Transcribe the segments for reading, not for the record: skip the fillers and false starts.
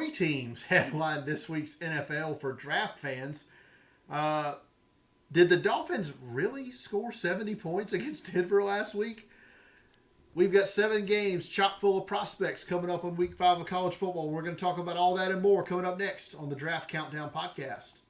three teams headlined this week's NFL for draft fans. Did the Dolphins really score 70 points against Denver last week? We've got 7 games chock full of prospects coming up on week 5 of college football. We're going to talk about all that and more coming up next on the Draft Countdown podcast.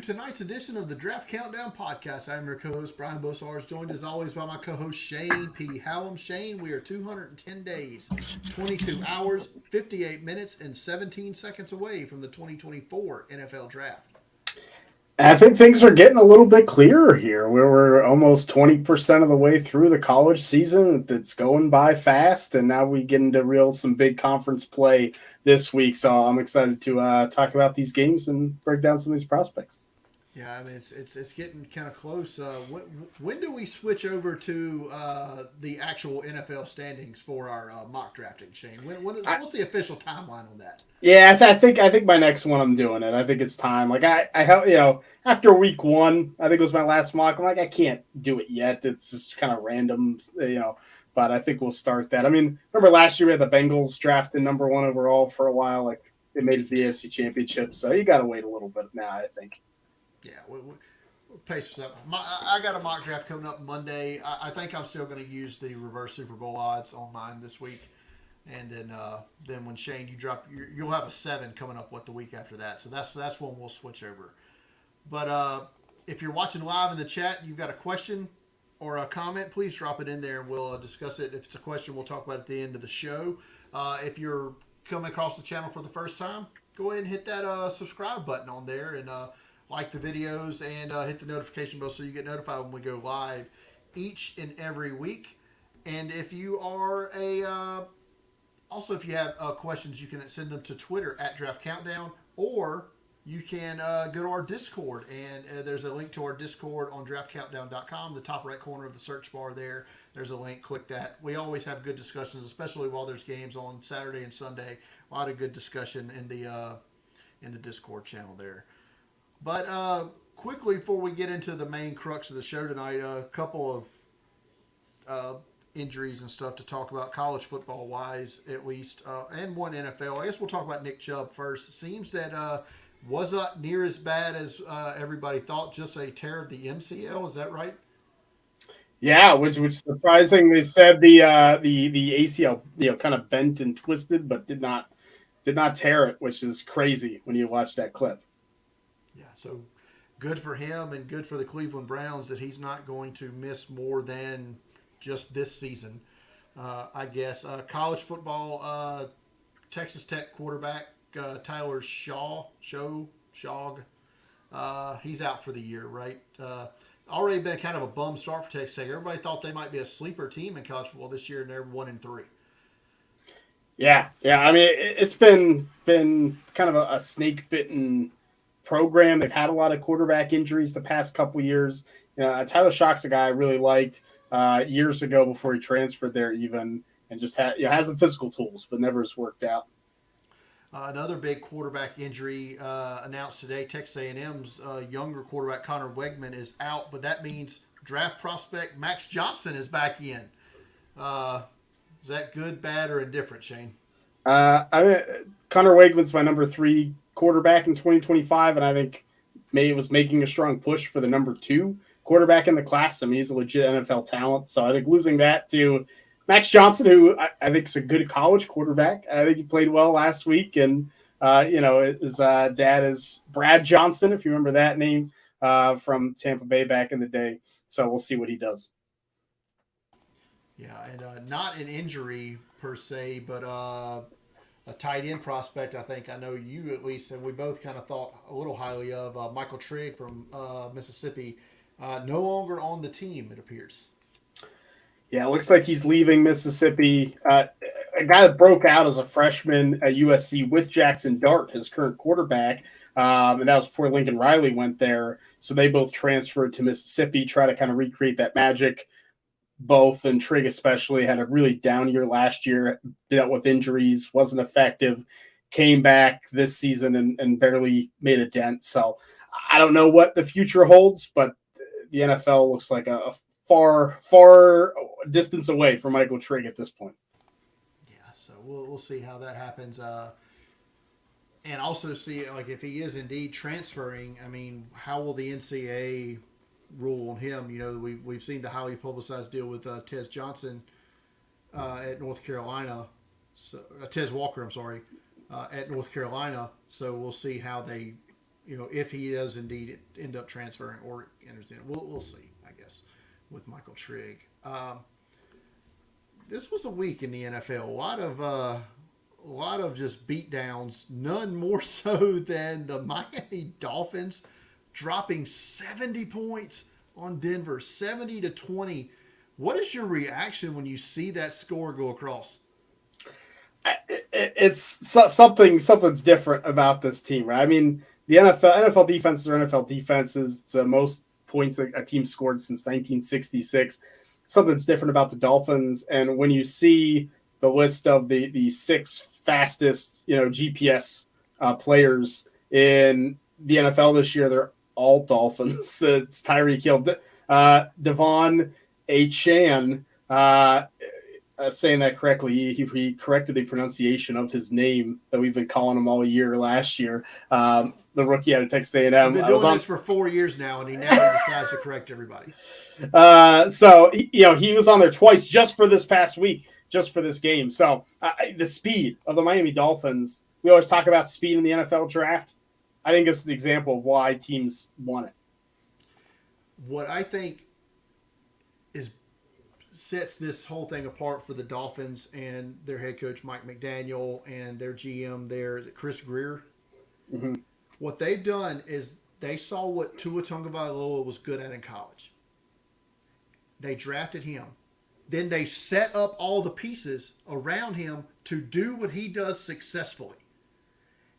Tonight's edition of the Draft Countdown podcast. I'm your co-host Brian Bosars, joined as always by my co-host Shane P. Hallam. Shane, we are 210 days, 22 hours, 58 minutes, and 17 seconds away from the 2024 NFL Draft. I think things are getting a little bit clearer here. We're almost 20% of the way through the college season. It's going by fast, and now we get into some big conference play this week. So I'm excited to talk about these games and break down some of these prospects. Yeah, I mean it's getting kind of close. When do we switch over to the actual NFL standings for our mock drafting, Shane? What's the official timeline on that? Yeah, I think my next one I'm doing it. I think it's time. Like I after week 1, I think it was my last mock. I'm like, I can't do it yet. It's just kind of random, But I think we'll start that. I mean, remember last year we had the Bengals drafted number 1 overall for a while. Like they made it to the AFC Championship, so you got to wait a little bit now, I think. Yeah, we'll pace yourself. I got a mock draft coming up Monday. I think I'm still going to use the reverse Super Bowl odds on mine this week, and then when Shane you drop, you'll have a 7 coming up the week after that. So that's when we'll switch over. But if you're watching live in the chat, you've got a question or a comment, please drop it in there and we'll discuss it. If it's a question, we'll talk about it at the end of the show. If you're coming across the channel for the first time, go ahead and hit that subscribe button on there and like the videos and hit the notification bell so you get notified when we go live each and every week. And if you are also if you have questions, you can send them to Twitter at Draft Countdown, or you can go to our Discord, and there's a link to our Discord on draftcountdown.com, the top right corner of the search bar there. There's a link, click that. We always have good discussions, especially while there's games on Saturday and Sunday. A lot of good discussion in the Discord channel there. But quickly, before we get into the main crux of the show tonight, a couple of injuries and stuff to talk about, college football-wise at least, and one NFL. I guess we'll talk about Nick Chubb first. It seems that was not near as bad as everybody thought, just a tear of the MCL. Is that right? Yeah, which surprising. They said the ACL kind of bent and twisted, but did not tear it, which is crazy when you watch that clip. Yeah, so good for him and good for the Cleveland Browns that he's not going to miss more than just this season. I guess college football, Texas Tech quarterback Tyler Shog, he's out for the year, right? Already been kind of a bum start for Texas Tech. Everybody thought they might be a sleeper team in college football this year, and they're 1-3. Yeah. I mean, it's been kind of a snake bitten program. They've had a lot of quarterback injuries the past couple years. Tyler Shock's a guy I really liked years ago before he transferred there, even, and just has the physical tools, but never has worked out. Another big quarterback injury announced today. Texas A&M's younger quarterback Connor Wegman is out, but that means draft prospect Max Johnson is back in. Is that good, bad, or indifferent, Shane? Connor Wegman's my number 3 quarterback in 2025, and I think was making a strong push for the number 2 quarterback in the class. I mean, he's a legit NFL talent. So I think losing that to Max Johnson, who I think is a good college quarterback. I think he played well last week. And, his dad is Brad Johnson, if you remember that name, from Tampa Bay back in the day. So we'll see what he does. Yeah, and not an injury per se, but a tight end prospect. I know you at least, and we both kind of thought a little highly of Michael Trigg from Mississippi. No longer on the team, it appears. Yeah, it looks like he's leaving Mississippi. A guy that broke out as a freshman at USC with Jackson Dart, his current quarterback, and that was before Lincoln Riley went there. So they both transferred to Mississippi, try to kind of recreate that magic. Both, and Trigg especially, had a really down year last year, dealt with injuries, wasn't effective, came back this season and barely made a dent. So I don't know what the future holds, but the NFL looks like a far, far distance away from Michael Trigg at this point. Yeah, so we'll see how that happens. And also see, like, if he is indeed transferring, I mean, how will the NCAA rule on him? You know, we've seen the highly publicized deal with Tez Johnson at North Carolina. So Tez Walker, I'm sorry, at North Carolina. So we'll see how they, if he does indeed end up transferring or enters in. We'll see, I guess, with Michael Trigg. This was a week in the NFL. A lot of just beatdowns. None more so than the Miami Dolphins dropping 70 points on Denver, 70-20. What is your reaction when you see that score go across? It's something's different about this team, right? I mean, the NFL defenses are NFL defenses. It's the most points a team scored since 1966. Something's different about the Dolphins, and when you see the list of the 6 fastest, GPS players in the NFL this year, they're all Dolphins. It's Tyreek Hill, Devon Achane. Saying that correctly, he corrected the pronunciation of his name that we've been calling him all year last year. The rookie out of Texas A&M. I've been doing this for 4 years now, and he now decides to correct everybody. So he was on there twice just for this past week, just for this game. So the speed of the Miami Dolphins. We always talk about speed in the NFL draft. I think it's the example of why teams won it. What I think sets this whole thing apart for the Dolphins and their head coach Mike McDaniel and their GM there, is it Chris Greer? Mm-hmm. What they've done is they saw what Tua Tagovailoa was good at in college. They drafted him. Then they set up all the pieces around him to do what he does successfully.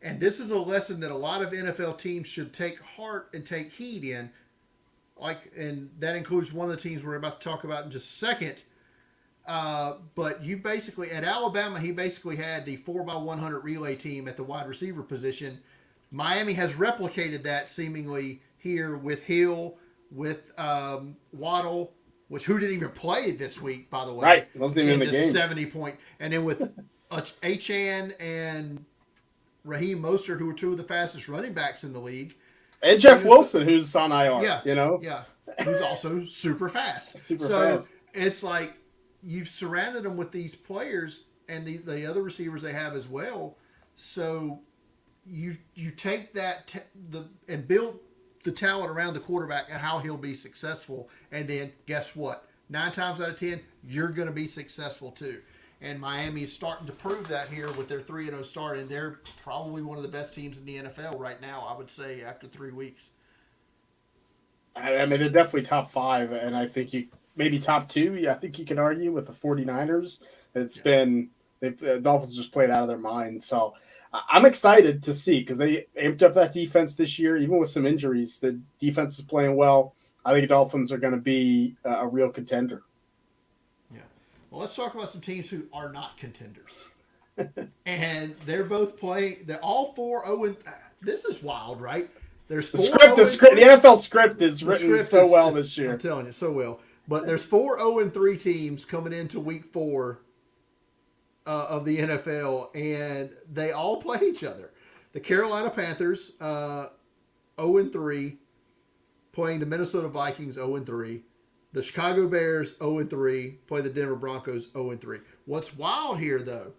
And this is a lesson that a lot of NFL teams should take heart and take heed in. And that includes one of the teams we're about to talk about in just a second. But you basically, at Alabama, he basically had the 4x100 relay team at the wide receiver position. Miami has replicated that seemingly here with Hill, with Waddle, who didn't even play this week, by the way. Right, wasn't even in the game. 70-point. And then with Achane and Raheem Mostert, who are 2 of the fastest running backs in the league. And Jeff Wilson, who's on IR. Yeah. Yeah. Who's also super fast. So it's like you've surrounded them with these players and the other receivers they have as well. So you take that and build the talent around the quarterback and how he'll be successful. And then guess what? 9 times out of 10, you're going to be successful too. And Miami is starting to prove that here with their 3-0 start, and they're probably one of the best teams in the NFL right now, I would say, after 3 weeks. I mean, they're definitely top 5, and I think maybe top 2. Yeah, I think you can argue with the 49ers. The Dolphins just played out of their mind. So I'm excited to see, because they amped up that defense this year, even with some injuries. The defense is playing well. I think the Dolphins are going to be a real contender. Well, let's talk about some teams who are not contenders. And they're both playing. They're all 4-0. This is wild, right? There's the NFL script is written so well this year. I'm telling you, so well. But there's 4-0-3 teams coming into week 4 of the NFL, and they all play each other. The Carolina Panthers 0-3, playing the Minnesota Vikings 0-3. The Chicago Bears 0-3, play the Denver Broncos 0-3. What's wild here, though,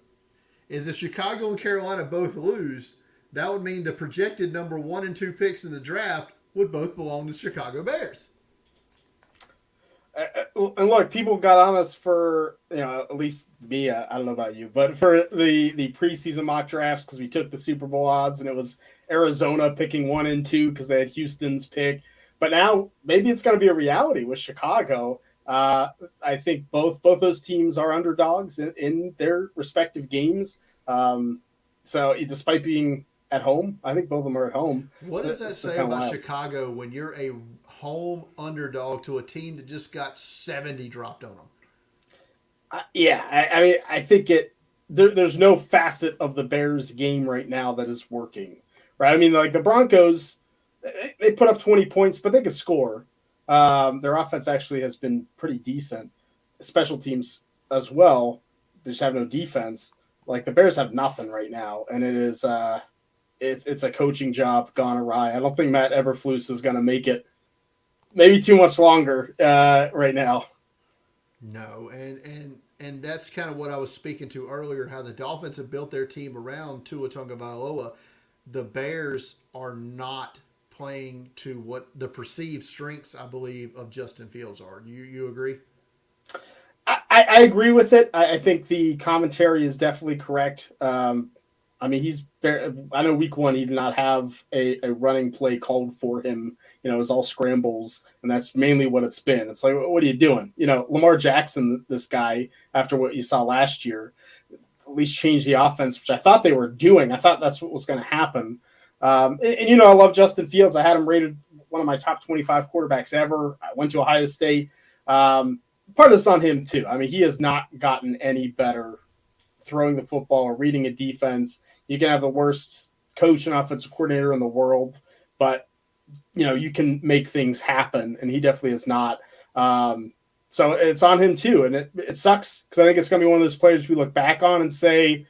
is if Chicago and Carolina both lose, that would mean the projected number 1 and 2 picks in the draft would both belong to Chicago Bears. And look, people got on us for, at least me, I don't know about you, but for the preseason mock drafts because we took the Super Bowl odds and it was Arizona picking 1 and 2 because they had Houston's pick. But now maybe it's going to be a reality with Chicago. I think both those teams are underdogs in their respective games. So despite being at home, I think both of them are at home. What does that say about Chicago when you're a home underdog to a team that just got 70 dropped on them? I think there's no facet of the Bears game right now that is working, right? I mean, like the Broncos, they put up 20 points, but they could score. Their offense actually has been pretty decent. Special teams as well. They just have no defense. Like the Bears have nothing right now, and it is it's a coaching job gone awry. I don't think Matt Eberflus is going to make it maybe too much longer right now. No, and that's kind of what I was speaking to earlier, how the Dolphins have built their team around Tua Tagovailoa. The Bears are not playing to what the perceived strengths, I believe, of Justin Fields are. You agree? I agree with it. I think the commentary is definitely correct. I mean, I know week 1 he did not have a running play called for him. It was all scrambles, and that's mainly what it's been. It's like, what are you doing? Lamar Jackson, this guy, after what you saw last year, at least changed the offense, which I thought they were doing. I thought that's what was going to happen. And I love Justin Fields. I had him rated one of my top 25 quarterbacks ever. I went to Ohio State. Part of this on him, too. I mean, he has not gotten any better throwing the football or reading a defense. You can have the worst coach and offensive coordinator in the world, but you can make things happen, and he definitely is not. So it's on him too, and it sucks because I think it's going to be one of those players we look back on and say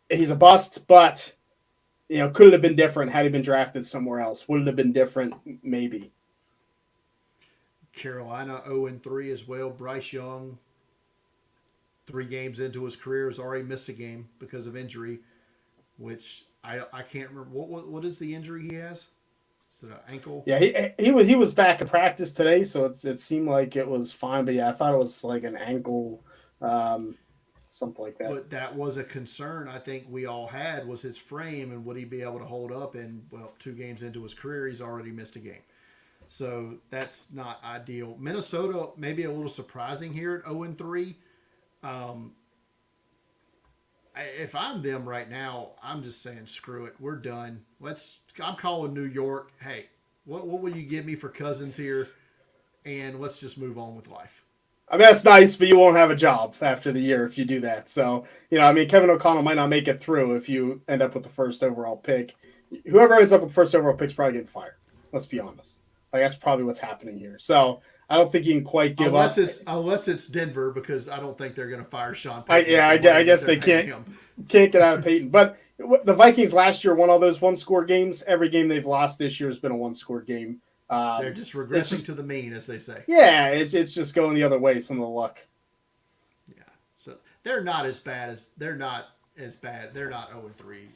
he's a bust, but could it have been different had he been drafted somewhere else? Would it have been different? Maybe. Carolina 0-3 as well. Bryce Young, 3 games into his career, has already missed a game because of injury, which I can't remember. What is the injury he has? Is it an ankle? Yeah, he was back in practice today, so it seemed like it was fine. But yeah, I thought it was like an ankle, something like that. But that was a concern I think we all had, was his frame and would he be able to hold up? And 2 games into his career, he's already missed a game. So that's not ideal. Minnesota maybe a little surprising here at 0-3. If I'm them right now, I'm just saying screw it. We're done. I'm calling New York. Hey, what will you give me for Cousins here? And let's just move on with life. I mean, that's nice, but you won't have a job after the year if you do that. So, Kevin O'Connell might not make it through if you end up with the first overall pick. Whoever ends up with the first overall pick is probably getting fired. Let's be honest. Like, that's probably what's happening here. So I don't think you can quite give up. Unless it's Denver, because I don't think they're going to fire Sean Payton. I guess they can't get out of Payton. But the Vikings last year won all those 1-score games. Every game they've lost this year has been a 1-score game. They're just regressing to the mean, as they say. Yeah, it's just going the other way. Some of the luck. Yeah, so they're not as bad. They're not 0-3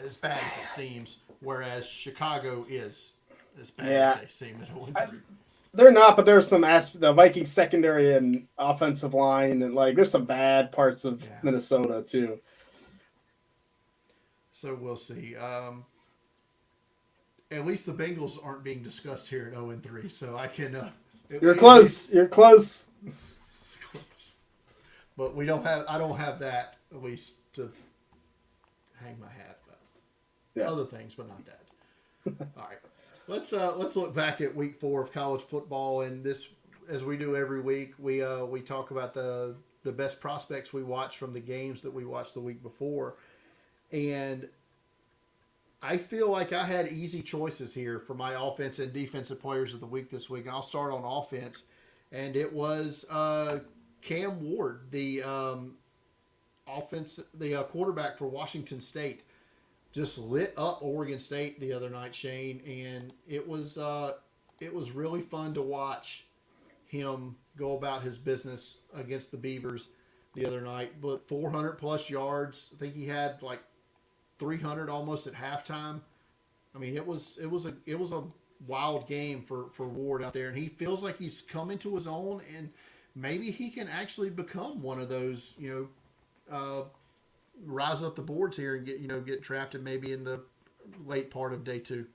as bad as it seems. Whereas Chicago is as bad as they seem at 0-3. They're not, but there's some the Vikings secondary and offensive line, and there's some bad parts of Minnesota too. So we'll see. At least the Bengals aren't being discussed here at 0-3, so I can. You're close. You're close. It's close. But we don't have. I don't have that at least to hang my hat. But other things, but not that. All right. Let's look back at week 4 of college football, and this, as we do every week, we talk about the best prospects we watch from the games that we watched the week before, and I feel like I had easy choices here for my offense and defensive players of the week this week. And I'll start on offense, and it was Cam Ward, the quarterback for Washington State. just lit up Oregon State the other night, Shane, and it was really fun to watch him go about his business against the Beavers the other night. But 400 plus yards, I think he had like 300 almost at halftime. I mean, it was a wild game for Ward out there, and he feels like he's coming to his own, and maybe he can actually become one of those, rise up the boards here and get drafted maybe in the late part of day 2.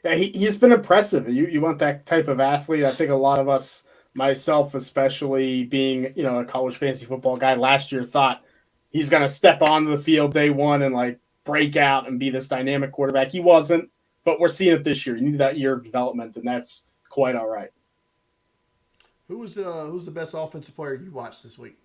Yeah, he's been impressive. You want that type of athlete. I think a lot of us, myself especially, being a college fantasy football guy last year, thought he's going to step onto the field day one and like break out and be this dynamic quarterback. He wasn't, but we're seeing it this year. You need that year of development, and that's quite all right. Who's the best offensive player you watched this week?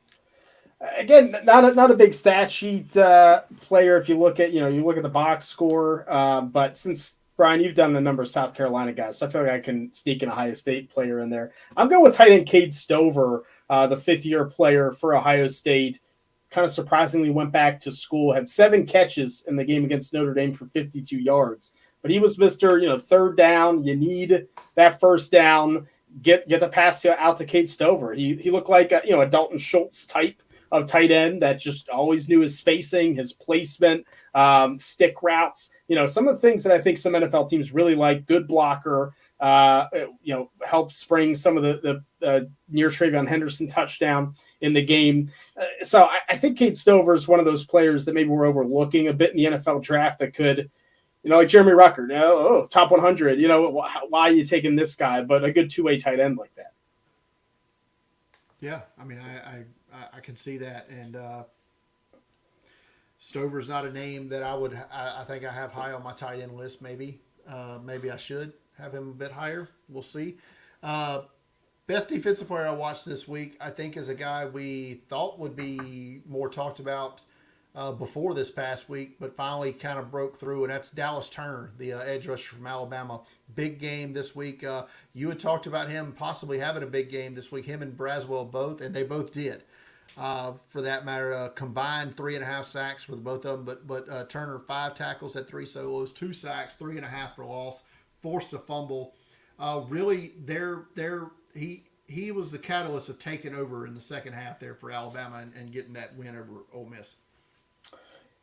Again, not a big stat sheet player. If you look at the box score, but since Brian, you've done a number of South Carolina guys, so I feel like I can sneak an Ohio State player in there. I'm going with tight end Cade Stover, the 5th-year player for Ohio State. Kind of surprisingly went back to school, had 7 catches in the game against Notre Dame for 52 yards. But he was Mr. Third down. You need that first down. Get the pass out to Cade Stover. He looked like a Dalton Schultz type of tight end that just always knew his spacing, his placement, stick routes. Some of the things that I think some NFL teams really like. Good blocker. Helped spring some of the near Travion Henderson touchdown in the game. So I think Cade Stover is one of those players that maybe we're overlooking a bit in the NFL draft that could, like Jeremy Rucker, top 100. Why are you taking this guy? But a good 2-way tight end like that. Yeah, I mean, I can see that, and Stover's not a name that I think I have high on my tight end list. Maybe I should have him a bit higher. We'll see. Best defensive player I watched this week, I think, is a guy we thought would be more talked about before this past week, but finally kind of broke through, and that's Dallas Turner, the edge rusher from Alabama. Big game this week. You had talked about him possibly having a big game this week, him and Braswell both, and they both did. For that matter, combined 3.5 sacks for the both of them, but Turner 5 tackles, had 3 solos, 2 sacks, 3.5 for loss, forced a fumble. Really, he was the catalyst of taking over in the second half there for Alabama and getting that win over Ole Miss.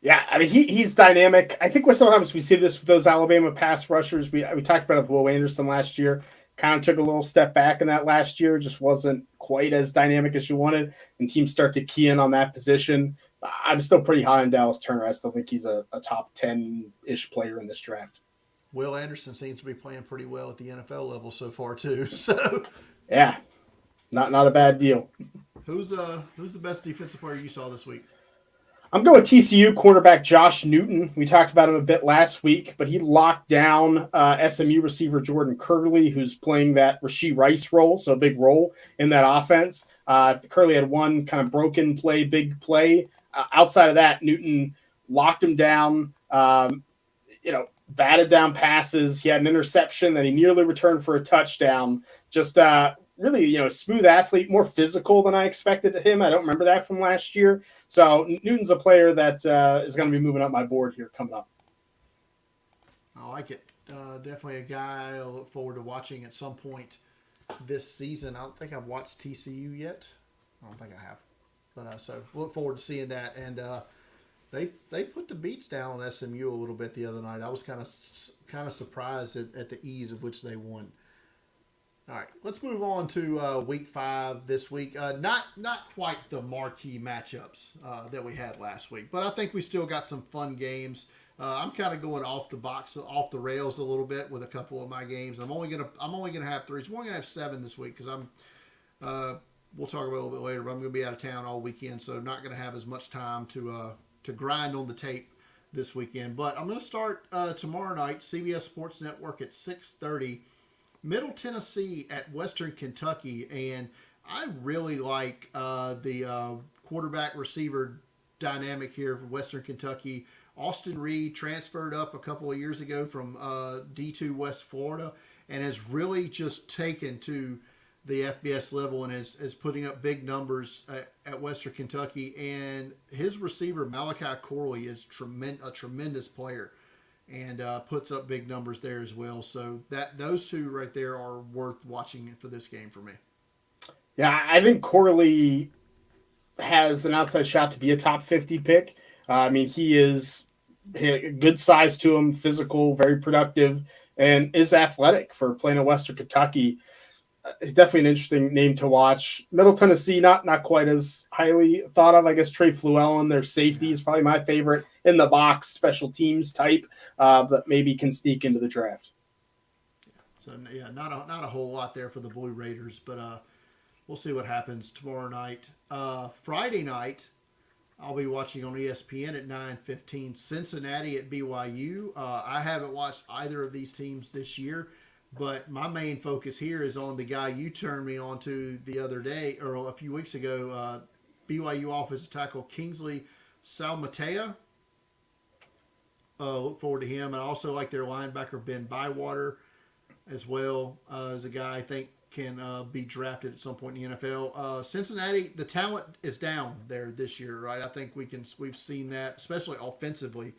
Yeah, I mean he's dynamic. I think sometimes we see this with those Alabama pass rushers. We talked about it with Will Anderson last year. Kind of took a little step back in that last year. Just wasn't quite as dynamic as you wanted, and teams start to key in on that position. I'm still pretty high on Dallas Turner. I still think he's a top 10-ish player in this draft. Will Anderson seems to be playing pretty well at the NFL level so far too. So yeah, not a bad deal. Who's the best defensive player you saw this week? I'm going TCU quarterback Josh Newton. We talked about him a bit last week, but he locked down SMU receiver Jordan Curley, who's playing that Rashee Rice role, so a big role in that offense. Curley had one kind of broken play, big play. Outside of that, Newton locked him down, batted down passes. He had an interception that he nearly returned for a touchdown. Just really, smooth athlete, more physical than I expected him. I don't remember that from last year. So Newton's a player that is going to be moving up my board here coming up. I like it. Definitely a guy I look forward to watching at some point this season. I don't think I've watched TCU yet. I don't think I have. But so look forward to seeing that. And they put the beats down on SMU a little bit the other night. I was kind of surprised at the ease of which they won. All right, let's move on to Week 5 this week. Not quite the marquee matchups that we had last week, but I think we still got some fun games. I'm kind of going off the rails a little bit with a couple of my games. I'm only gonna have 3. So I'm only gonna have 7 this week because we'll talk about it a little bit later. But I'm gonna be out of town all weekend, so not gonna have as much time to grind on the tape this weekend. But I'm gonna start tomorrow night, CBS Sports Network at 6:30. Middle Tennessee at Western Kentucky, and I really like the quarterback receiver dynamic here for Western Kentucky. Austin Reed transferred up a couple of years ago from D2 West Florida and has really just taken to the FBS level and is putting up big numbers at Western Kentucky. And his receiver, Malachi Corley, is a tremendous player and puts up big numbers there as well. So those two right there are worth watching for this game for me. Yeah, I think Corley has an outside shot to be a top 50 pick. I mean, he is good size to him, physical, very productive, and is athletic for playing at Western Kentucky. He's definitely an interesting name to watch. Middle Tennessee, not quite as highly thought of. I guess Trey Fluellen, their safety, is probably my favorite in the box special teams type that maybe can sneak into the draft. So yeah, not a whole lot there for the Blue Raiders, but we'll see what happens tomorrow night. Friday night, I'll be watching on ESPN at 9:15. Cincinnati at BYU. I haven't watched either of these teams this year. But my main focus here is on the guy you turned me on to the other day, or a few weeks ago, BYU offensive tackle Kingsley Salmatea. Look forward to him. And I also like their linebacker Ben Bywater as well as a guy I think can be drafted at some point in the NFL. Cincinnati, the talent is down there this year, right? I think we've seen that, especially offensively.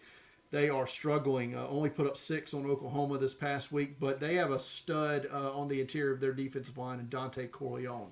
They are struggling. Only put up 6 on Oklahoma this past week, but they have a stud on the interior of their defensive line, and Dante Corleone.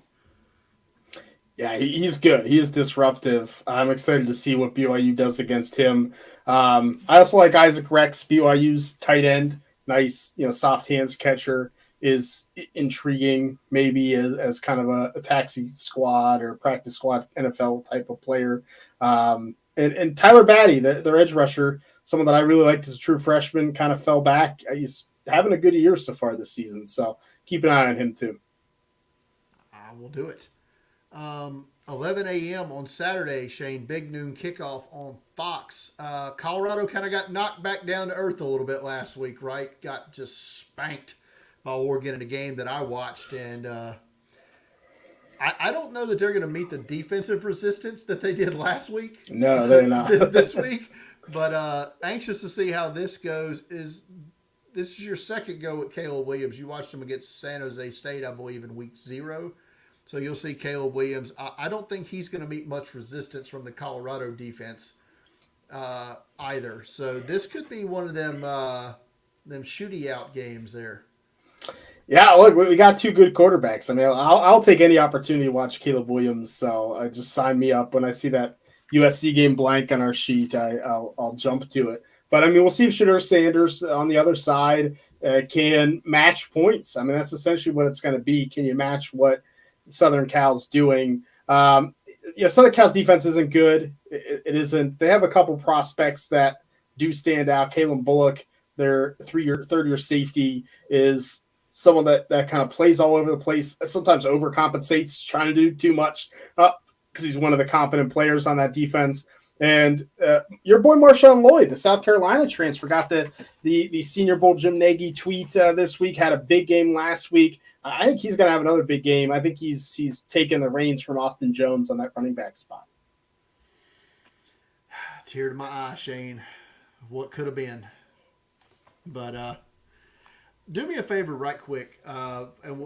Yeah, he's good. He is disruptive. I'm excited to see what BYU does against him. I also like Isaac Rex, BYU's tight end. Nice, soft hands catcher is intriguing, maybe as kind of a taxi squad or practice squad NFL type of player. And Tyler Batty, their edge rusher, someone that I really liked as a true freshman, kind of fell back. He's having a good year so far this season, so keep an eye on him too. I will do it. 11 a.m. on Saturday, Shane, big noon kickoff on Fox. Colorado kind of got knocked back down to earth a little bit last week, right? Got just spanked by Oregon in a game that I watched, and I don't know that they're going to meet the defensive resistance that they did last week. No, they're not. this week. But anxious to see how this goes. This is your second go at Caleb Williams. You watched him against San Jose State, I believe, in week 0. So you'll see Caleb Williams. I don't think he's going to meet much resistance from the Colorado defense either. So this could be one of them shooty out games there. Yeah, look, we got 2 good quarterbacks. I mean, I'll take any opportunity to watch Caleb Williams. So just sign me up when I see that USC game blank on our sheet. I'll jump to it. But, I mean, we'll see if Shedeur Sanders on the other side can match points. I mean, that's essentially what it's going to be. Can you match what Southern Cal's doing? Southern Cal's defense isn't good. It isn't. They have a couple prospects that do stand out. Kalen Bullock, their third-year safety, is someone that kind of plays all over the place, sometimes overcompensates, trying to do too much because he's one of the competent players on that defense. And your boy Marshawn Lloyd, the South Carolina transfer, got the Senior Bowl Jim Nagy tweet this week, had a big game last week. I think he's going to have another big game. I think he's taken the reins from Austin Jones on that running back spot. Tear to my eye, Shane. What could have been. But do me a favor right quick, and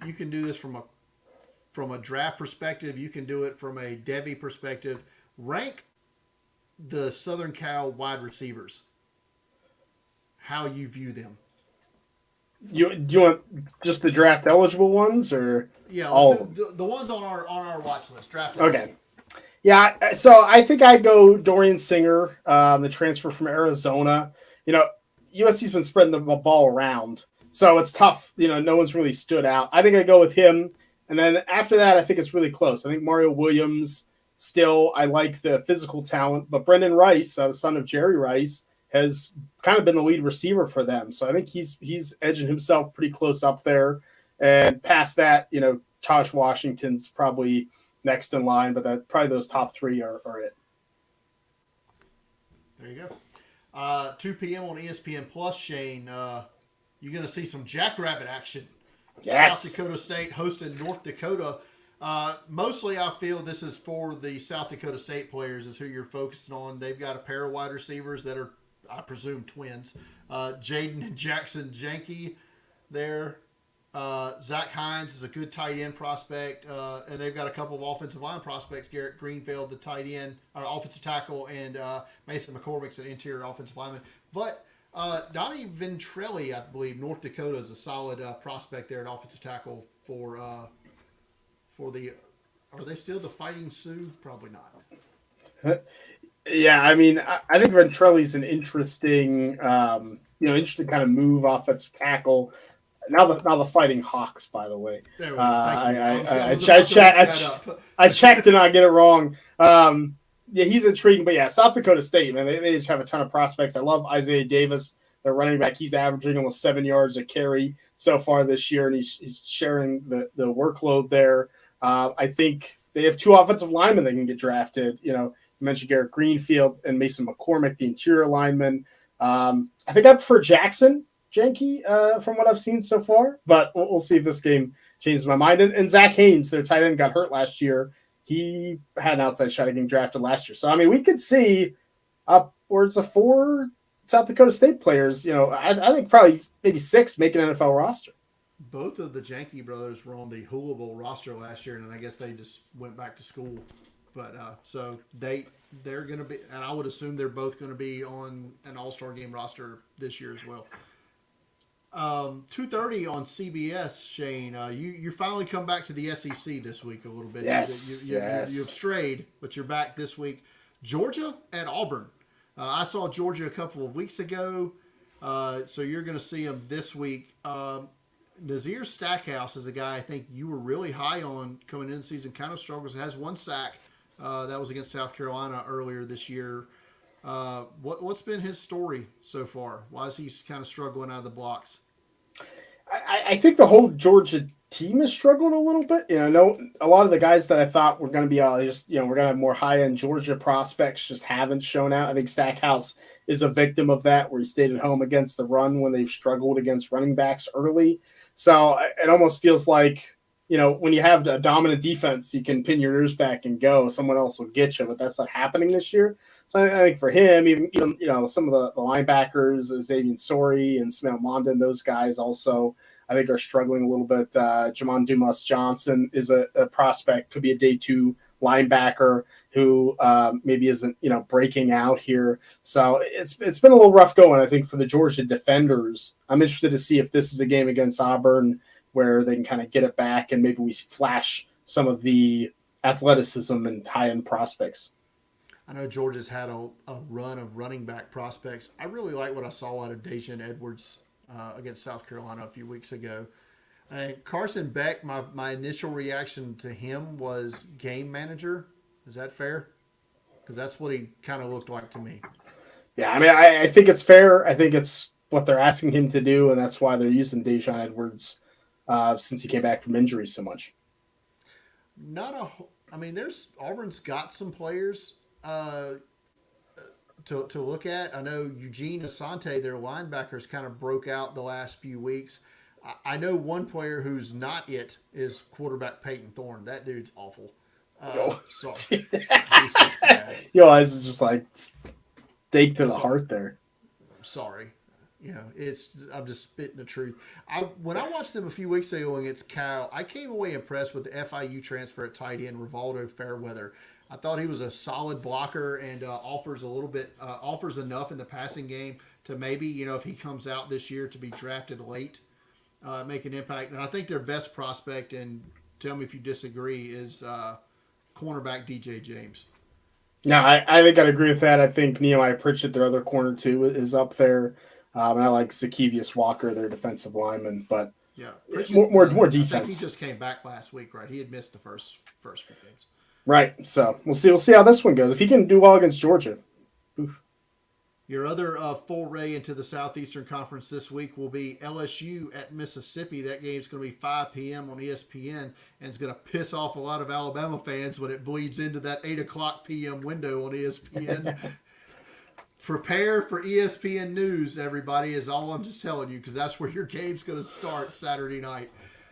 you can do this from a draft perspective. You can do it from a Devy perspective. Rank the Southern Cal wide receivers, how you view them. You want just the draft eligible ones, or the ones on our watch list, draft eligible. Okay. Yeah, so I think I go Dorian Singer, the transfer from Arizona. USC's been spreading the ball around, so it's tough. No one's really stood out. I think I go with him, and then after that, I think it's really close. I think Mario Williams. Still, I like the physical talent, but Brendan Rice, the son of Jerry Rice, has kind of been the lead receiver for them. So I think he's edging himself pretty close up there. And past that, Taj Washington's probably next in line, but probably those top 3 are it. There you go. 2 p.m. on ESPN Plus, Shane. You're going to see some Jackrabbit action. Yes. South Dakota State hosted North Dakota. Mostly I feel this is for the South Dakota State players is who you're focusing on. They've got a pair of wide receivers that are, I presume, twins. Jaden and Jackson Janke there. Zach Hines is a good tight end prospect, and they've got a couple of offensive line prospects. Garrett Greenfield, the tight end, offensive tackle, and Mason McCormick's an interior offensive lineman. But Donnie Ventrelli, I believe, North Dakota is a solid prospect there at offensive tackle for the. Are they still the Fighting Sioux? Probably not. Yeah, I mean, I think Ventrelli's an interesting, interesting kind of move, offensive tackle. Now the Fighting Hawks, by the way. There we go. Thank you. I checked and I get it wrong. Yeah, he's intriguing, but yeah, South Dakota State, man, they just have a ton of prospects. I love Isaiah Davis, their running back. He's averaging almost 7 yards a carry so far this year, and he's sharing the workload there. I think they have 2 offensive linemen that can get drafted. You mentioned Garrett Greenfield and Mason McCormick, the interior lineman. I think I prefer Jackson Janke from what I've seen so far, but we'll see if this game changes my mind. And Zach Haynes, their tight end, got hurt last year. He had an outside shot at getting drafted last year. So, I mean, we could see upwards of 4 South Dakota State players. I think probably maybe 6 make an NFL roster. Both of the Janke brothers were on the Hula Bowl roster last year, and I guess they just went back to school. But so they're going to be, and I would assume they're both going to be on an All-Star game roster this year as well. 2:30 on CBS, Shane. You finally come back to the SEC this week a little bit. Yes, yes. You've strayed, but you're back this week. Georgia at Auburn. I saw Georgia a couple of weeks ago, so you're going to see them this week. Nazir Stackhouse is a guy I think you were really high on coming into the season. Kind of struggles. Has 1 sack. That was against South Carolina earlier this year. What's been his story so far? Why is he kind of struggling out of the blocks? I think the whole Georgia team has struggled a little bit. I know a lot of the guys that I thought were going to be we're going to have more high-end Georgia prospects just haven't shown out. I think Stackhouse is a victim of that, where he stayed at home against the run when they've struggled against running backs early. So it almost feels like, when you have a dominant defense, you can pin your ears back and go. Someone else will get you, but that's not happening this year. So I think for him, even some of the linebackers, Xavier Sori and Smail Mondon, those guys also, I think, are struggling a little bit. Jamon Dumas Johnson is a prospect, could be a day 2 linebacker who maybe isn't breaking out here. So it's been a little rough going, I think, for the Georgia defenders. I'm interested to see if this is a game against Auburn where they can kind of get it back and maybe we flash some of the athleticism and high-end prospects. I know Georgia's had a run of running back prospects. I really like what I saw out of Dajon Edwards against South Carolina a few weeks ago. Carson Beck, my initial reaction to him was game manager. Is that fair? Because that's what he kind of looked like to me. Yeah, I mean, I think it's fair. I think it's what they're asking him to do, and that's why they're using Dajon Edwards since he came back from injury so much. Auburn's got some players to look at. I know Eugene Asante, their linebackers, kind of broke out the last few weeks. I know one player who's not it is quarterback Peyton Thorne. That dude's awful. Sorry. He's just bad. Your eyes is just like stake to the heart there. Sorry. I'm just spitting the truth. When I watched them a few weeks ago against Cal, I came away impressed with the FIU transfer at tight end, Rivaldo Fairweather. I thought he was a solid blocker and offers enough in the passing game to maybe, if he comes out this year, to be drafted late, make an impact. And I think their best prospect, and tell me if you disagree, is cornerback DJ James. No, I think I'd agree with that. I think Nehemiah Pritchett, their other corner too, is up there. And I like Zacchaeus Walker, their defensive lineman, but yeah, more defense. I think he just came back last week, right? He had missed the first few games. Right. So we'll see how this one goes. If he can do well against Georgia. Oof. Your other foray into the Southeastern Conference this week will be LSU at Mississippi. That game's going to be 5 p.m. on ESPN, and it's going to piss off a lot of Alabama fans when it bleeds into that 8 o'clock p.m. window on ESPN. Prepare for ESPN News, everybody, is all I'm just telling you, because that's where your game's going to start Saturday night.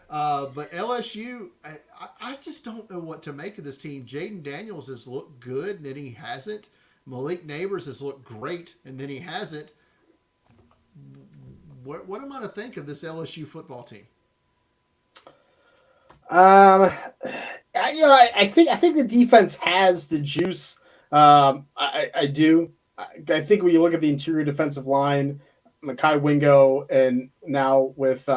But LSU, I just don't know what to make of this team. Jaden Daniels has looked good, and then he hasn't. Malik Neighbors has looked great, and then he hasn't. What am I to think of this LSU football team? Um, I think the defense has the juice. I do. I think when you look at the interior defensive line, Makai Wingo, and now with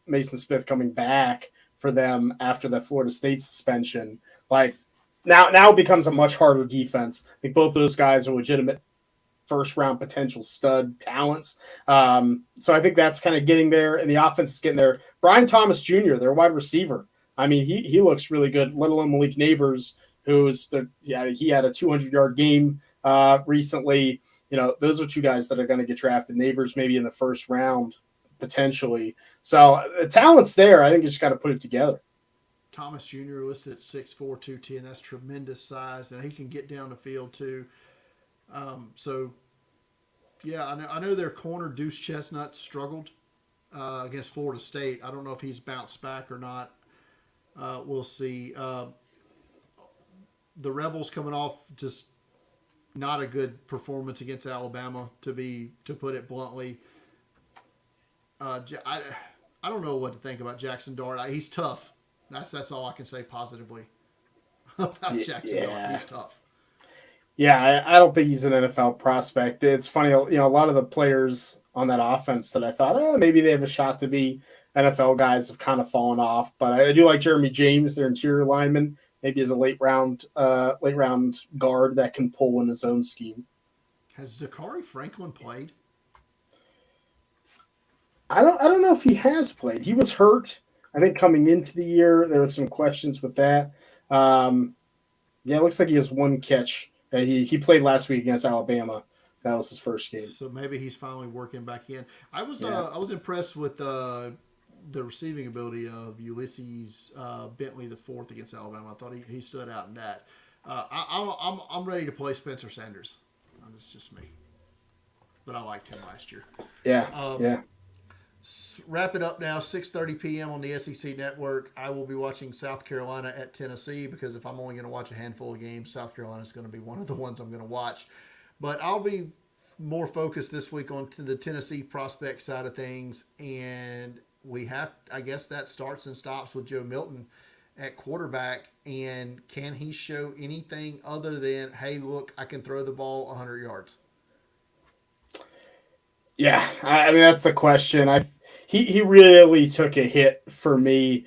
Mason Smith coming back for them after the Florida State suspension, like now it becomes a much harder defense. I think both those guys are legitimate first round potential stud talents. So I think that's kind of getting there, and the offense is getting there. Brian Thomas Jr., their wide receiver. I mean, he looks really good. Let alone Malik Neighbors, he had a 200-yard game recently. Those are two guys that are going to get drafted. Neighbors maybe in the first round potentially. So the talent's there. I think you just got to put it together. Thomas Jr. listed at 6'4", 210. That's tremendous size, and he can get down the field too. Yeah, I know their corner Deuce Chestnut struggled against Florida State. I don't know if he's bounced back or not. We'll see. The Rebels coming off just not a good performance against Alabama, to put it bluntly. I don't know what to think about Jackson Dart. He's tough. That's all I can say positively about Jackson Dart. He's tough. Yeah, I don't think he's an NFL prospect. It's funny, a lot of the players on that offense that I thought, maybe they have a shot to be NFL guys have kind of fallen off. But I do like Jeremy James, their interior lineman, maybe as a late round guard that can pull in his own scheme. Has Zachary Franklin played? I don't know if he has played. He was hurt. I think coming into the year, there were some questions with that. It looks like he has one catch. He played last week against Alabama. That was his first game. So maybe he's finally working back in. I was impressed with the receiving ability of Ulysses Bentley IV against Alabama. I thought he stood out in that. I'm ready to play Spencer Sanders. It's just me, but I liked him last year. Yeah. Wrap it up now. 6:30 p.m. on the SEC Network. I will be watching South Carolina at Tennessee because if I'm only going to watch a handful of games, South Carolina is going to be one of the ones I'm going to watch. But I'll be more focused this week on the Tennessee prospect side of things, and I guess that starts and stops with Joe Milton at quarterback. And can he show anything other than, hey, look, I can throw the ball 100 yards? Yeah, I mean that's the question. He really took a hit for me.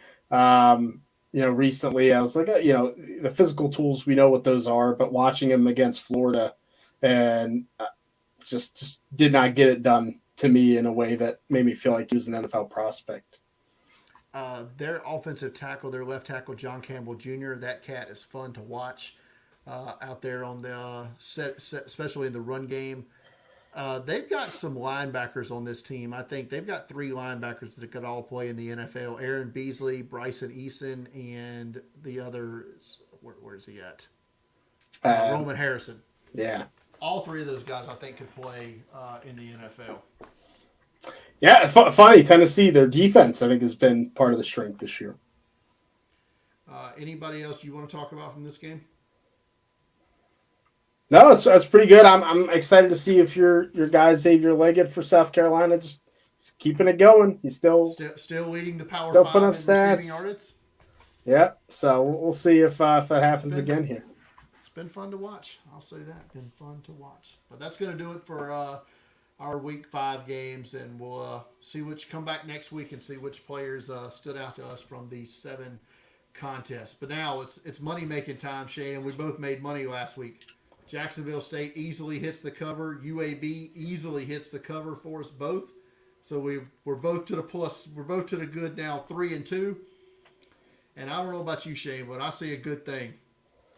Recently I was like, the physical tools, we know what those are, but watching him against Florida and just did not get it done to me in a way that made me feel like he was an NFL prospect. Their offensive tackle, their left tackle, John Campbell Jr., that cat is fun to watch out there on the set, especially in the run game. They've got some linebackers on this team. I think they've got 3 linebackers that could all play in the NFL. Aaron Beasley, Bryson Eason, and the other, where's he at? Roman Harrison. Yeah. All 3 of those guys I think could play in the NFL. Yeah, funny. Tennessee, their defense, I think, has been part of the strength this year. Anybody else you want to talk about from this game? No, it's pretty good. I'm excited to see if your guy Xavier Leggett for South Carolina just keeping it going. He's still leading the Power 5 in receiving yardage. Yeah, so we'll see if that happens again here. It's been fun to watch. I'll say that. Been fun to watch. But that's going to do it for our Week 5 games, and we'll come back next week and see which players stood out to us from these 7 contests. But now it's money making time, Shane, and we both made money last week. Jacksonville State easily hits the cover. UAB easily hits the cover for us both. So we're both to the plus. We're both to the good now, 3-2. And I don't know about you, Shane, but I see a good thing.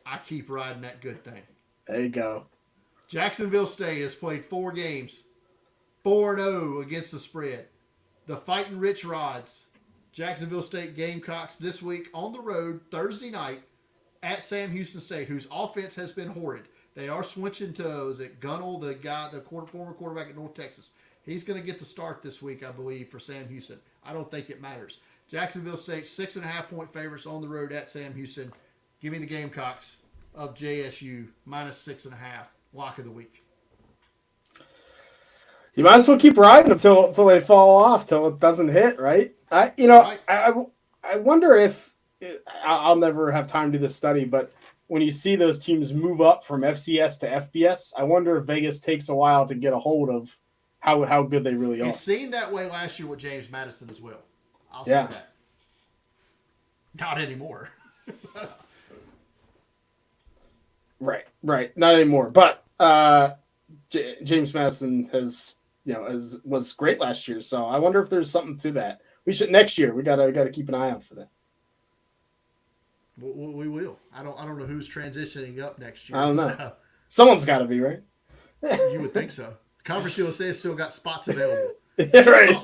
I keep riding that good thing. There you go. Jacksonville State has played 4 games, 4-0 against the spread. The Fighting Rich Rods, Jacksonville State Gamecocks this week on the road Thursday night at Sam Houston State, whose offense has been horrid. They are switching to, Gunnell, the former quarterback at North Texas. He's going to get the start this week, I believe, for Sam Houston. I don't think it matters. Jacksonville State, 6.5-point favorites on the road at Sam Houston. Give me the Gamecocks of JSU, -6.5. Lock of the week. You might as well keep riding until they fall off, till it doesn't hit, right? I wonder if I'll never have time to do this study, but when you see those teams move up from FCS to FBS, I wonder if Vegas takes a while to get a hold of how good they really It are. seemed that way last year with James Madison as well. I'll say Yeah. that. Not anymore. Right. Not anymore. But James Madison was great last year. So I wonder if there's something to that. We should next year. We gotta keep an eye out for that. We will. I don't know who's transitioning up next year. I don't know. Someone's got to be, right. You would think so. Conference USA has still got spots available. Right.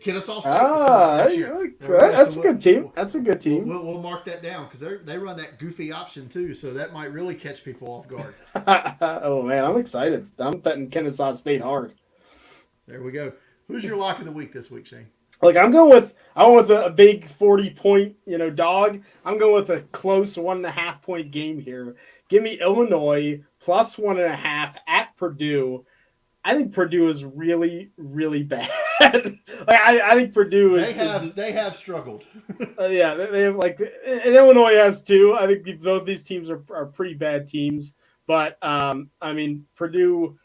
Kennesaw State is coming up next year. That's a good team. That's a good team. We'll mark that down because they run that goofy option too, so that might really catch people off guard. Oh man, I'm excited. I'm betting Kennesaw State hard. There we go. Who's your lock of the week this week, Shane? Like I went with a big 40-point, dog. I'm going with a close 1.5 point game here. Give me Illinois plus 1.5 at Purdue. I think Purdue is really, really bad. I think Purdue is. They have struggled. Yeah, they have and Illinois has too. I think both these teams are pretty bad teams. But Purdue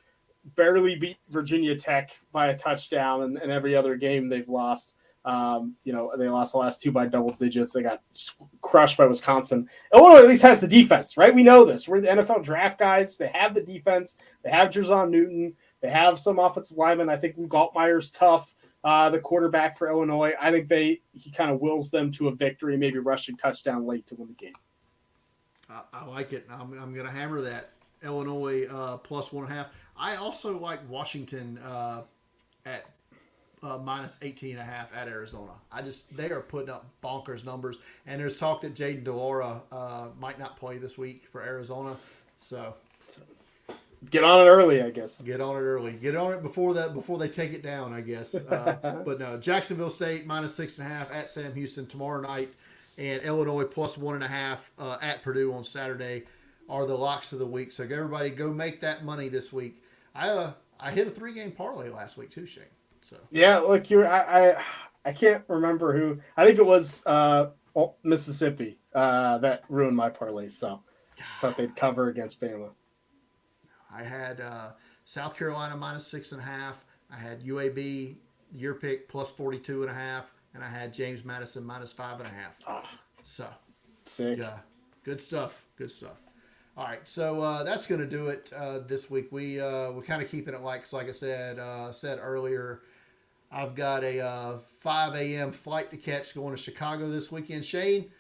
barely beat Virginia Tech by a touchdown, and every other game they've lost. They lost the last two by double digits. They got crushed by Wisconsin. Illinois at least has the defense, right? We know this. We're the NFL draft guys. They have the defense. They have Jerzon Newton. They have some offensive linemen. I think Luke Altmaier's tough, the quarterback for Illinois. I think he kind of wills them to a victory, maybe rushing touchdown late to win the game. I like it. I'm going to hammer that. Illinois plus 1.5. I also like Washington at minus 18.5 at Arizona. They are putting up bonkers numbers, and there's talk that Jaden DeLaura might not play this week for Arizona. So get on it early, I guess. Get on it early. Get on it before they take it down, I guess. But no, Jacksonville State minus 6.5 at Sam Houston tomorrow night, and Illinois plus 1.5 at Purdue on Saturday are the locks of the week. So everybody go make that money this week. I hit a 3-game parlay last week too, Shane. So yeah, look, I can't remember who. I think it was Mississippi that ruined my parlay. So thought they'd cover against Bama. I had South Carolina minus 6.5. I had UAB your pick plus 42.5, and I had James Madison minus 5.5. Oh, so sick. Yeah, good stuff. Good stuff. All right, so that's going to do it this week. We're kind of keeping it like I said earlier. I've got a 5 a.m. flight to catch going to Chicago this weekend. Shane,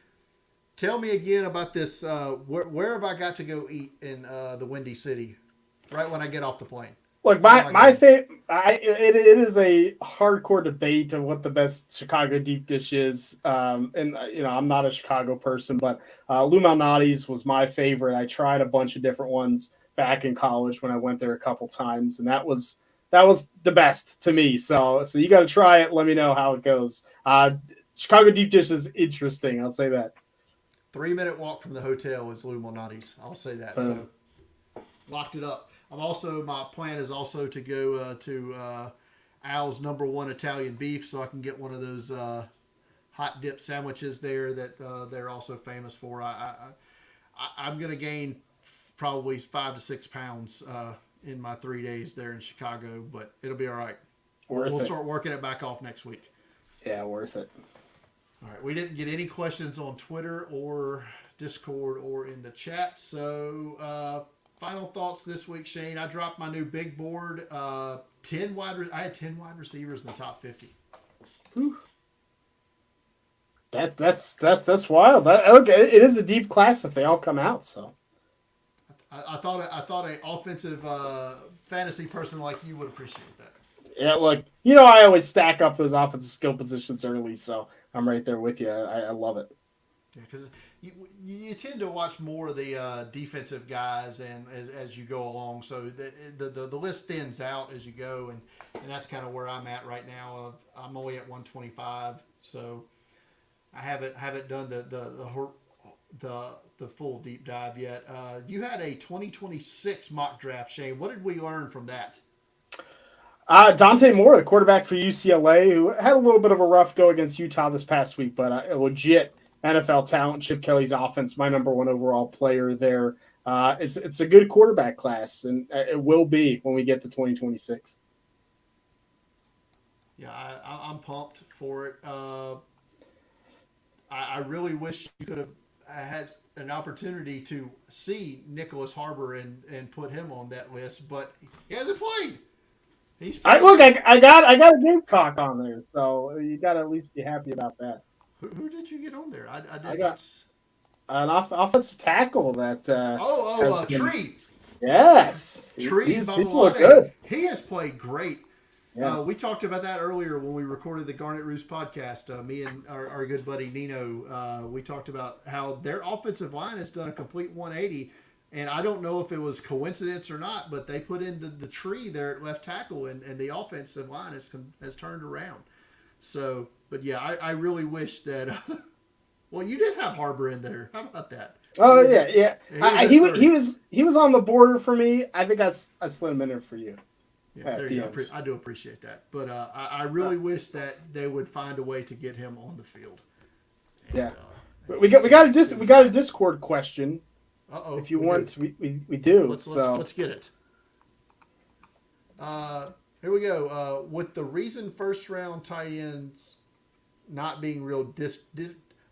tell me again about this. Where have I got to go eat in the Windy City right when I get off the plane? Look, my thing, it is a hardcore debate of what the best Chicago deep dish is. And I'm not a Chicago person, but Lou Malnati's was my favorite. I tried a bunch of different ones back in college when I went there a couple times, and that was the best to me. So you got to try it. Let me know how it goes. Chicago deep dish is interesting. I'll say that. 3-minute walk from the hotel is Lou Malnati's. I'll say that. So locked it up. My plan is also to go to Al's number one Italian beef, so I can get one of those hot dip sandwiches there that they're also famous for. I'm going to gain probably 5 to 6 pounds in my 3 days there in Chicago, but it'll be all right. We'll start working it back off next week. Yeah, worth it. All right, we didn't get any questions on Twitter or Discord or in the chat, so final thoughts this week, Shane. I dropped my new big board. I had 10 wide receivers in the top 50. Whew. That's wild. It is a deep class if they all come out. So I thought an offensive fantasy person like you would appreciate that. Yeah, look, I always stack up those offensive skill positions early, so I'm right there with you. I love it. Yeah, because you tend to watch more of the defensive guys and as you go along, so the list thins out as you go, and that's kind of where I'm at right now. I'm only at 125, so I haven't done the full deep dive yet. You had a 2026 mock draft, Shane. What did we learn from that? Dante Moore, the quarterback for UCLA, who had a little bit of a rough go against Utah this past week, but a legit NFL talent. Chip Kelly's offense, my number one overall player there. It's a good quarterback class, and it will be when we get to 2026. Yeah, I'm pumped for it. I really wish you could have had an opportunity to see Nicholas Harbor and put him on that list, but he hasn't played. He's played. I got a Gamecock on there, so you got to at least be happy about that. Who did you get on there? I I did got not. an offensive tackle that has been, Tree. yes, he's looked good. He has played great. Yeah. We talked about that earlier when we recorded the Garnet Roost podcast. Me and our good buddy Nino, we talked about how their offensive line has done a complete 180. And I don't know if it was coincidence or not, but they put in the tree there at left tackle, and the offensive line has turned around. So, but yeah, I really wish that. Well, you did have Harbor in there. How about that? Oh yeah. He was on the border for me. I think I slid him in there for you. Yeah, there you go. I do appreciate that, but I really wish that they would find a way to get him on the field. And, yeah, we got a Discord question. If you want, we do. Let's get it. Here we go. With the recent first round tight ends not being real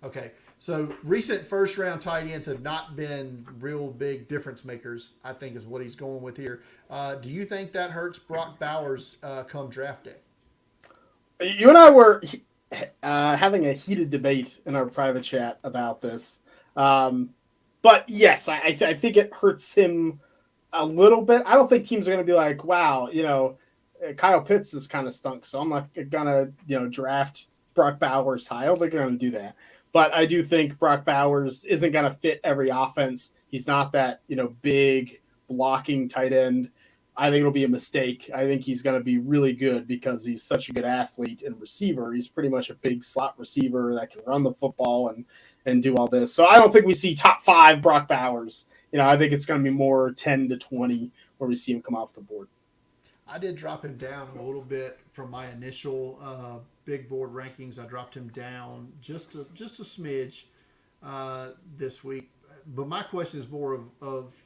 okay. So recent first round tight ends have not been real big difference makers, I think is what he's going with here. Do you think that hurts Brock Bowers come draft day? You and I were having a heated debate in our private chat about this. But yes, I think it hurts him a little bit. I don't think teams are going to be like, wow, Kyle Pitts has kind of stunk, so I'm not going to, draft Brock Bowers high. I don't think they're going to do that. But I do think Brock Bowers isn't going to fit every offense. He's not that, big blocking tight end. I think it'll be a mistake. I think he's going to be really good because he's such a good athlete and receiver. He's pretty much a big slot receiver that can run the football and do all this. So I don't think we see top 5 Brock Bowers. I think it's going to be more 10 to 20 where we see him come off the board. I did drop him down a little bit from my initial big board rankings. I dropped him down just a smidge this week. But my question is more of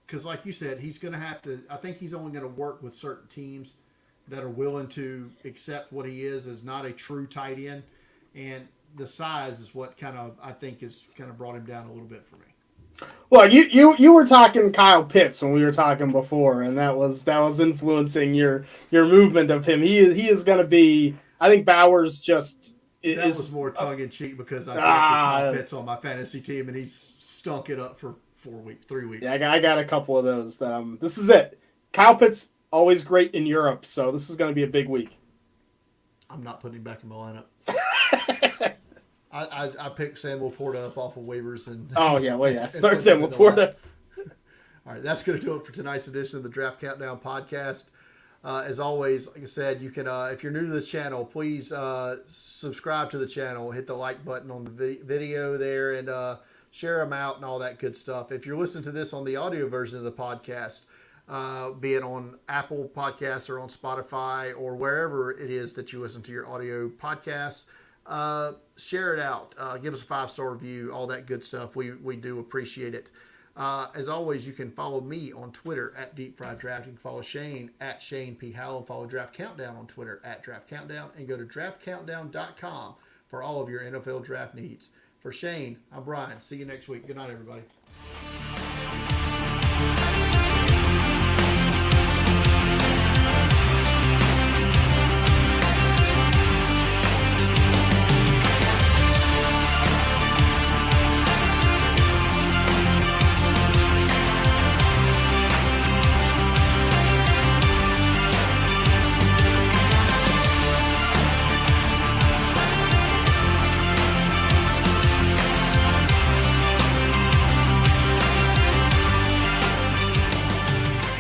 because like you said, he's going to have to – I think he's only going to work with certain teams that are willing to accept what he is as not a true tight end. And the size is what I think is kind of brought him down a little bit for me. Well, you were talking Kyle Pitts when we were talking before, and that was influencing your movement of him. He is going to be. I think Bowers just that was more tongue in cheek because I drafted Kyle Pitts on my fantasy team, and he's stunk it up for 3 weeks. Yeah, I got a couple of those that this is it. Kyle Pitts always great in Europe, so this is going to be a big week. I'm not putting him back in my lineup. I picked Samuel Porta up off of waivers and. Oh yeah, well yeah, start Samuel Porta. All right, that's going to do it for tonight's edition of the Draft Countdown podcast. As always, like I said, you can if you're new to the channel, please subscribe to the channel, hit the like button on the video there, and share them out and all that good stuff. If you're listening to this on the audio version of the podcast, be it on Apple Podcasts or on Spotify or wherever it is that you listen to your audio podcasts. Share it out. Give us a 5-star review, all that good stuff. We do appreciate it. As always, you can follow me on Twitter at Deep Fried Draft. You can follow Shane at Shane P. Howell and follow Draft Countdown on Twitter at Draft Countdown and go to draftcountdown.com for all of your NFL draft needs. For Shane, I'm Brian. See you next week. Good night, everybody.